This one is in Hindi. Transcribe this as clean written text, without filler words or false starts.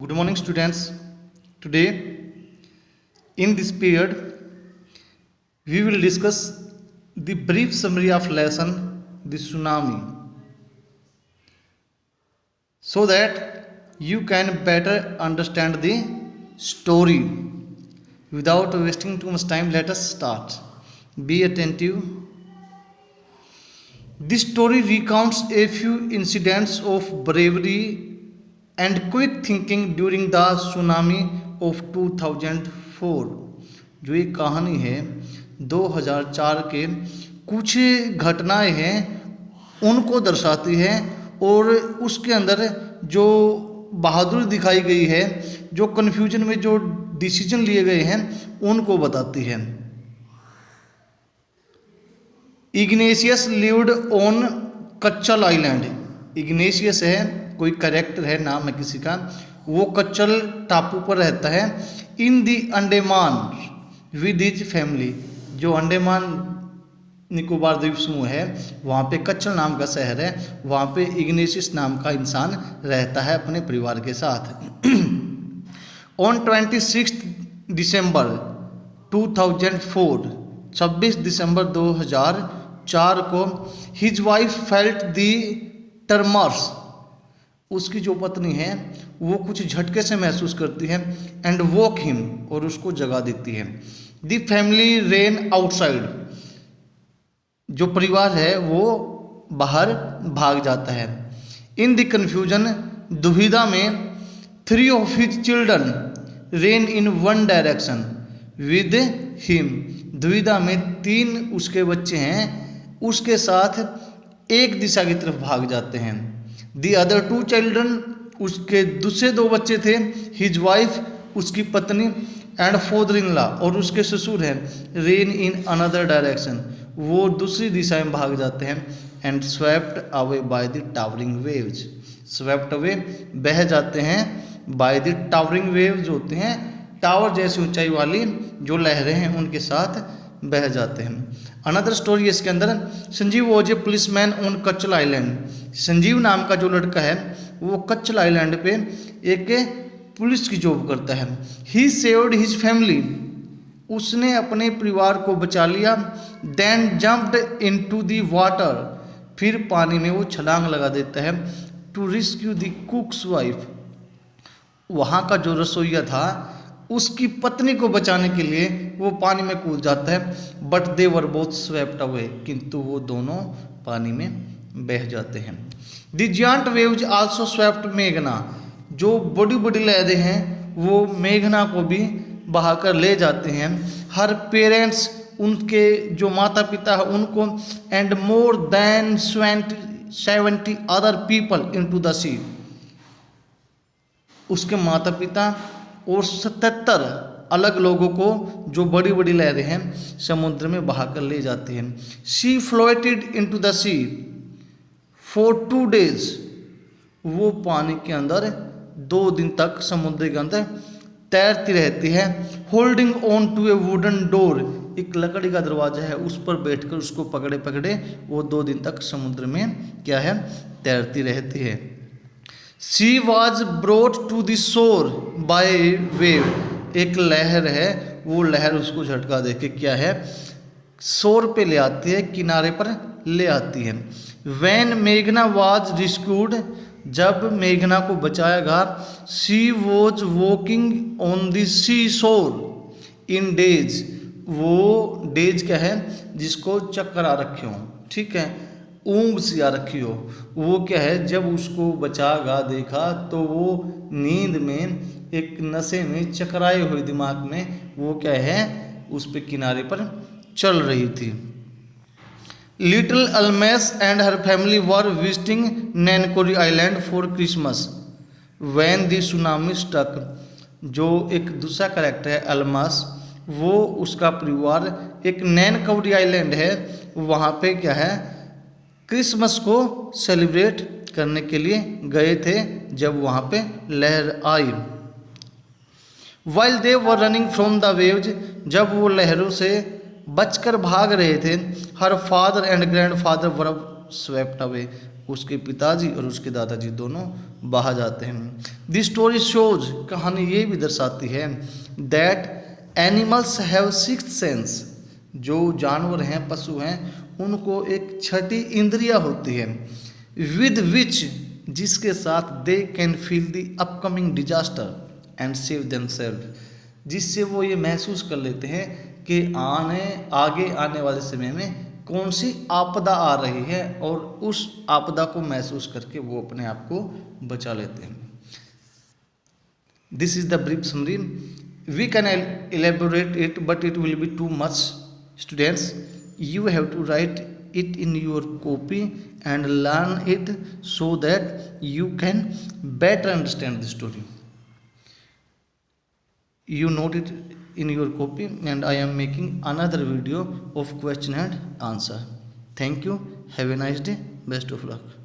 Good morning, students. Today, in this period, we will discuss the brief summary of lesson the tsunami, so that you can better understand the story. Without wasting too much time, let us start. Be attentive. This story recounts a few incidents of bravery and quick thinking during the tsunami of 2004। जो ये कहानी है 2004 के कुछ घटनाएं हैं उनको दर्शाती है और उसके अंदर जो बहादुरी दिखाई गई है, जो कन्फ्यूजन में जो डिसीजन लिए गए हैं उनको बताती है। Ignatius lived on Katchal island. Ignatius है कोई कैरेक्टर है, नाम है किसी का, वो कच्चल टापू पर रहता है। इन दी अंडमान विद हिज फैमिली। जो अंडमान निकोबार द्वीप समूह है वहाँ पे कच्चल नाम का शहर है, वहाँ पे इग्नेशियस नाम का इंसान रहता है अपने परिवार के साथ। ऑन 26 दिसंबर 2004, 26 दिसंबर 2004 को हिज वाइफ फेल्ट दी टर्मर्स। उसकी जो पत्नी है वो कुछ झटके से महसूस करती है एंड वॉक हिम, और उसको जगा देती है। The family rain outside. जो परिवार है वो बाहर भाग जाता है। इन द कन्फ्यूजन, दुविधा में, 3 of his children rain in one direction with him. दुविधा में 3 उसके बच्चे हैं, उसके साथ एक दिशा की तरफ भाग जाते हैं। दी अदर 2 चिल्ड्रन, उसके दूसरे 2 बच्चे थे, हिज वाइफ, उसकी पत्नी, एंड फादर इन लॉ, और उसके ससुर हैं, रेन इन अनदर डायरेक्शन, वो दूसरी दिशा में भाग जाते हैं। And swept away by the towering waves. Swept away, बह जाते हैं, बाय द टावरिंग वेव्स होते हैं टावर जैसी ऊंचाई वाली जो लहरें हैं उनके साथ बह जाते हैं। अनदर स्टोरी इसके अंदर, Sanjeev was a policeman on Katchal island. Sanjeev नाम का जो लड़का है वो कच्चल आइलैंड पे एक पुलिस की जॉब करता है। ही सेव्ड हिज फैमिली, उसने अपने परिवार को बचा लिया। Then jumped into the water, फिर पानी में वो छलांग लगा देता है। To rescue the cook's wife, वहाँ का जो रसोइया था उसकी पत्नी को बचाने के लिए वो पानी में कूद जाता है। But they were both swept away, किंतु वो दोनों पानी में बह जाते हैं। The giant waves also swept मेघना, जो बड़ी बड़ी लहरें हैं वो मेघना को भी बहाकर ले जाते हैं। हर पेरेंट्स, उनके जो माता पिता है उनको, and more than 70 other people into the sea, उसके माता पिता और 77 अलग लोगों को जो बड़ी बड़ी लहरें हैं समुद्र में बहाकर ले जाती हैं। She floated into the sea for 2 days, वो पानी के अंदर 2 दिन तक समुद्र के अंदर तैरती रहती है। Holding on to a wooden door, एक लकड़ी का दरवाजा है उस पर बैठकर उसको पकड़े पकड़े वो 2 दिन तक समुद्र में क्या है, तैरती रहती है। She was brought to the shore by wave, एक लहर है, वो लहर उसको झटका देके क्या है, शोर पे ले आती है, किनारे पर ले आती है। When मेघना was rescued, जब मेघना को बचाया गया, she was walking on the seashore in days, वो डेज क्या है, जिसको चक्कर आ रखे हों, ठीक है, ऊँग सी आ रखी हो, वो क्या है, जब उसको बचागा देखा तो वो नींद में एक नशे में चकराए हुए दिमाग में वो क्या है उस पे किनारे पर चल रही थी। Little Almas and her family were visiting Nancowry island for Christmas when the tsunami struck. जो एक दूसरा कैरेक्टर है अल्मास, वो उसका परिवार एक नैनकोरी आइलैंड है, वहाँ पे क्या है क्रिसमस को सेलिब्रेट करने के लिए गए थे जब वहाँ पे लहर आई। While they were running from the waves, जब वो लहरों से बचकर भाग रहे थे, her father and grandfather were swept away, उसके पिताजी और उसके दादाजी दोनों बाहर जाते हैं। दिस स्टोरी शोज, कहानी ये भी दर्शाती है that animals have sixth sense, जो जानवर हैं, पशु हैं, उनको एक छठी इंद्रिया होती है, विद विच, जिसके साथ they can feel the upcoming disaster and save themselves, जिससे वो ये महसूस कर लेते हैं कि आगे आने वाले समय में कौन सी आपदा आ रही है, और उस आपदा को महसूस करके वो अपने आप को बचा लेते हैं। This is the brief summary, we can elaborate it but it will be too much. Students, you have to write it in your copy and learn it so that you can better understand the story. You note it in your copy, and I am making another video of question and answer. Thank you. Have a nice day. Best of luck.